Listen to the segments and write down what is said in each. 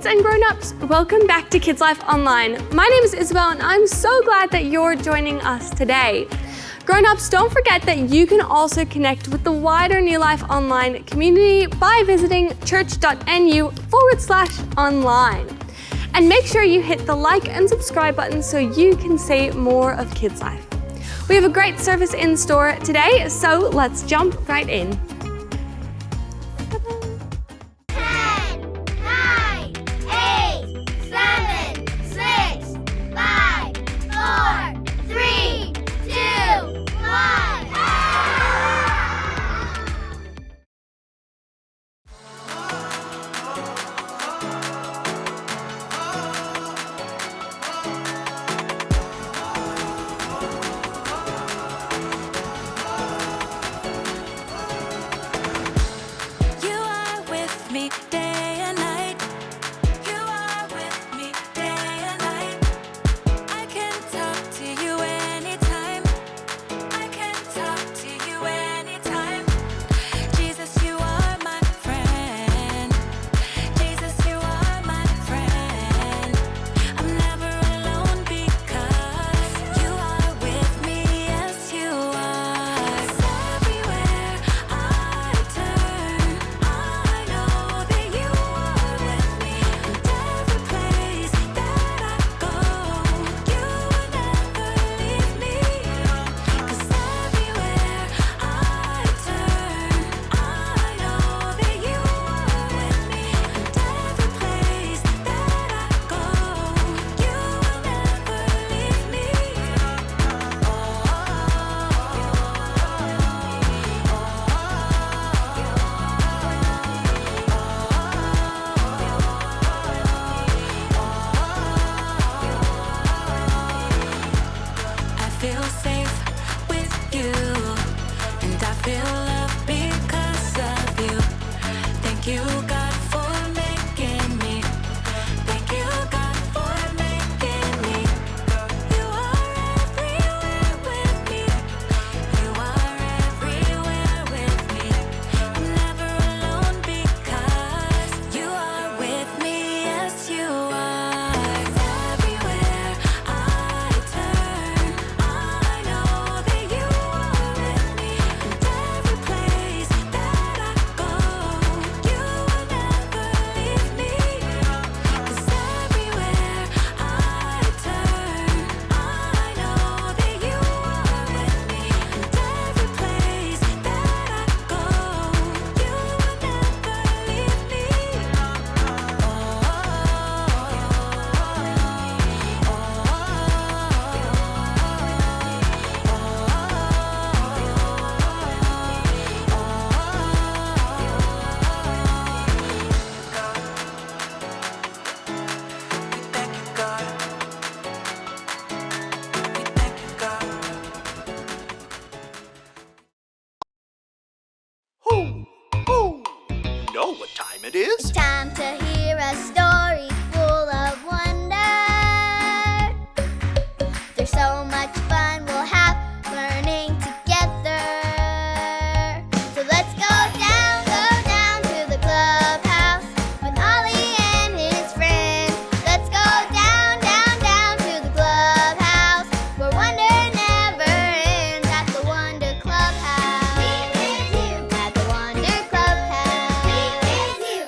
kids and grown-ups, welcome back to Kidzlife Online. My name is Isabel and I'm so glad that you're joining us today. Grown-ups, don't forget that you can also connect with the wider New Life Online community by visiting church.nu/online. And make sure you hit the like and subscribe button so you can see more of Kidzlife. We have a great service in store today, so let's jump right in. 10, 9, 8, 7, 6, 5, 4, 3, 2, 1. What time it is? It's time to hear a story full of wonder. There's so much fun we'll have learning together. So let's go down to the clubhouse with Ollie and his friends. Let's go down to the clubhouse where wonder never ends at the Wonder Clubhouse. Meet with you at the Wonder Clubhouse. Meet with you.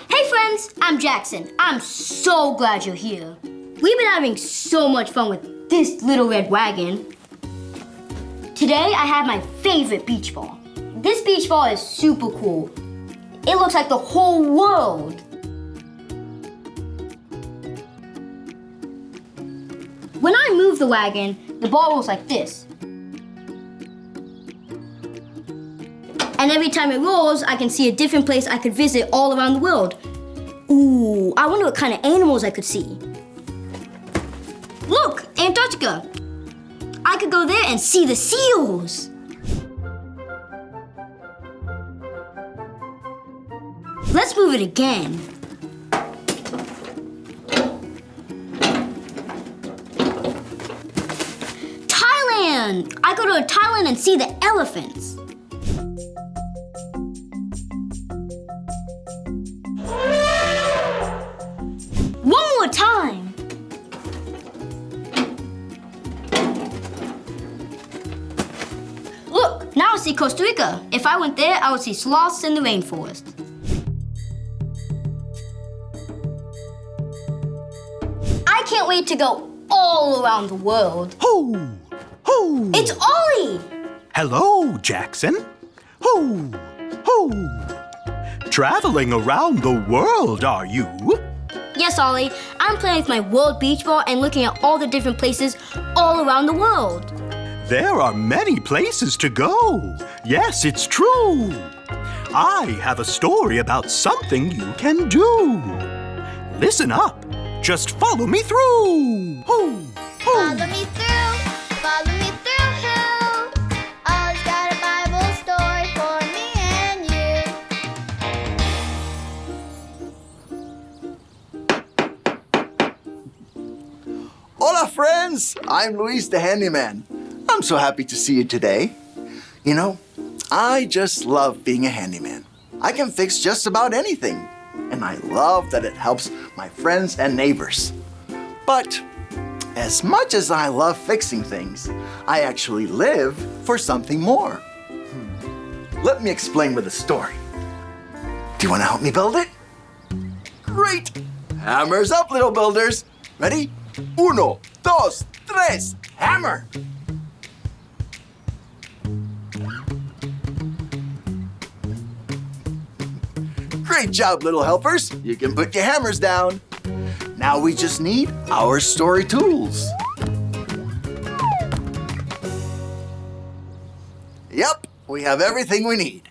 Hey friends, I'm Jackson. I'm so glad you're here. We've been having so much fun with this little red wagon. Today I have my favorite beach ball. This beach ball is super cool. It looks like the whole world. When I move the wagon, the ball rolls like this. And every time it rolls, I can see a different place I could visit all around the world. Ooh, I wonder what kind of animals I could see. Look, Antarctica. I could go there and see the seals. Let's move it again. Thailand! I go to Thailand and see the elephants. want to see Costa Rica. If I went there, I would see sloths in the rainforest. I can't wait to go all around the world. Ho! Ho! It's Ollie! Hello, Jackson. Ho! Ho! Traveling around the world, are you? Yes, Ollie. I'm playing with my World Beach Ball and looking at all the different places all around the world. There are many places to go. Yes, it's true. I have a story about something you can do. Listen up. Just follow me through. Ho! Ho! Follow me through, follow me through. Ollie's got a Bible story for me and you. Hola, friends! I'm Luis the Handyman. I'm so happy to see you today. You know, I just love being a handyman. I can fix just about anything, and I love that it helps my friends and neighbors. But as much as I love fixing things, I actually live for something more. Let me explain with a story. Do you want to help me build it? Great! Hammers up, little builders. Ready? Uno, dos, tres, hammer! Great job, little helpers. You can put your hammers down. Now we just need our story tools. Yep, we have everything we need.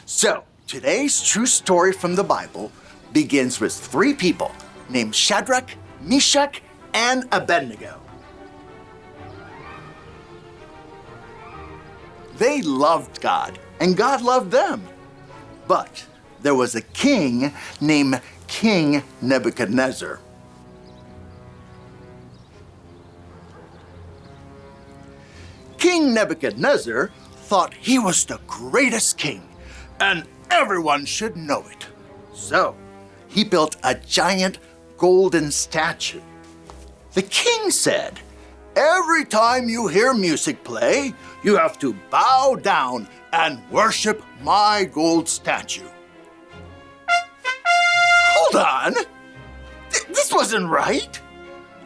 So, today's true story from the Bible begins with 3 people named Shadrach, Meshach, and Abednego. They loved God, and God loved them. But there was a king named King Nebuchadnezzar. King Nebuchadnezzar thought he was the greatest king, and everyone should know it. So he built a giant golden statue. The king said, "Every time you hear music play, you have to bow down and worship my gold statue." Hold on. This wasn't right.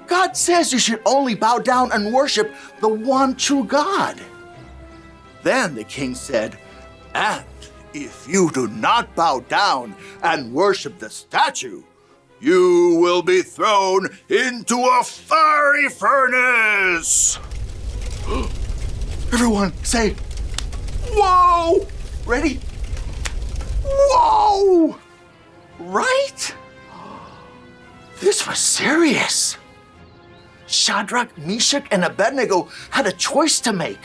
God says you should only bow down and worship the one true God. Then the king said, "And if you do not bow down and worship the statue, you will be thrown into a fiery furnace." Everyone say, "Whoa!" Ready? Whoa! Right? This was serious. Shadrach, Meshach, and Abednego had a choice to make.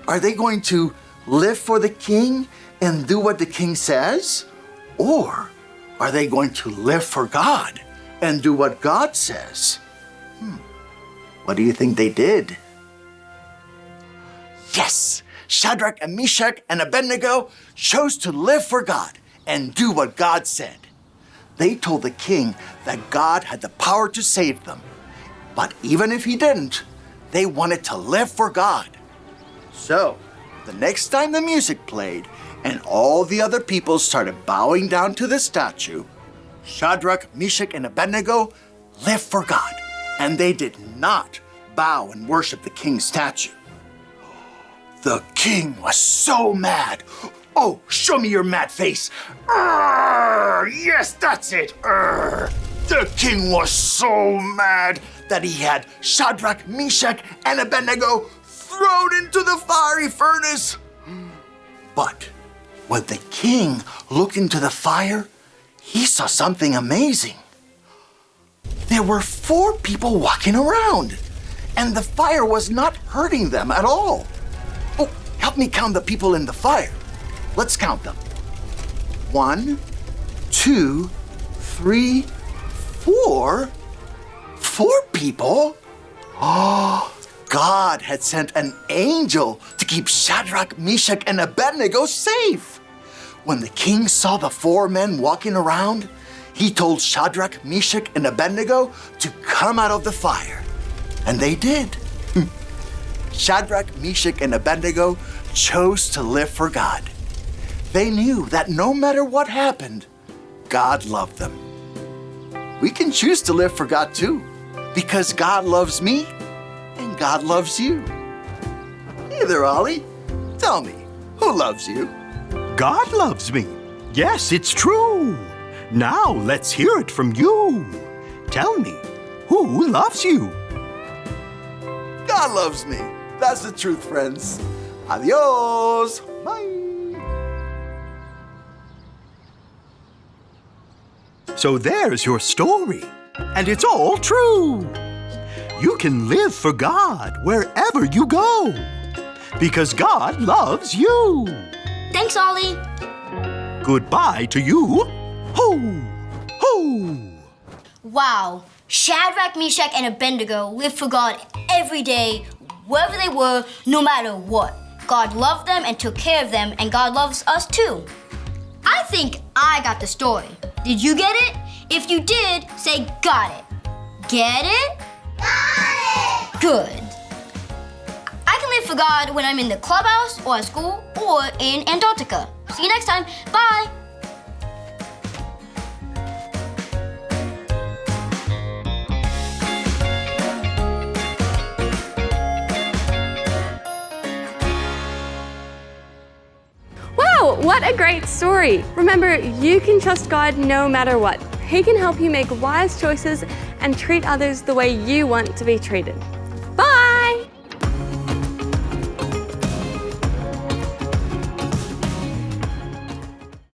Are they going to live for the king and do what the king says? Or are they going to live for God and do what God says? What do you think they did? Yes, Shadrach and Meshach and Abednego chose to live for God and do what God said. They told the king that God had the power to save them. But even if he didn't, they wanted to live for God. So, the next time the music played and all the other people started bowing down to the statue, Shadrach, Meshach, and Abednego lived for God, and they did not bow and worship the king's statue. The king was so mad. "Oh, show me your mad face." Yes, that's it. The king was so mad that he had Shadrach, Meshach, and Abednego thrown into the fiery furnace. But when the king looked into the fire, he saw something amazing. There were 4 people walking around, and the fire was not hurting them at all. Oh, help me count the people in the fire. Let's count them. 1, 2, 3, 4. 4 people? Oh, God had sent an angel to keep Shadrach, Meshach, and Abednego safe. When the king saw the 4 men walking around, he told Shadrach, Meshach, and Abednego to come out of the fire. And they did. Shadrach, Meshach, and Abednego chose to live for God. They knew that no matter what happened, God loved them. We can choose to live for God too, because God loves me and God loves you. Hey there, Ollie. Tell me, who loves you? God loves me. Yes, it's true. Now let's hear it from you. Tell me, who loves you? God loves me. That's the truth, friends. Adios. Bye. So there's your story, and it's all true. You can live for God wherever you go, because God loves you. Thanks, Ollie. Goodbye to you. Ho! Ho! Wow. Shadrach, Meshach, and Abednego lived for God every day, wherever they were, no matter what. God loved them and took care of them, and God loves us too. I think I got the story. Did you get it? If you did, say got it. Get it? Got it! Good. I can live for God when I'm in the clubhouse or at school or in Antarctica. See you next time. Bye. Wow, what a great story. Remember, you can trust God no matter what. He can help you make wise choices and treat others the way you want to be treated.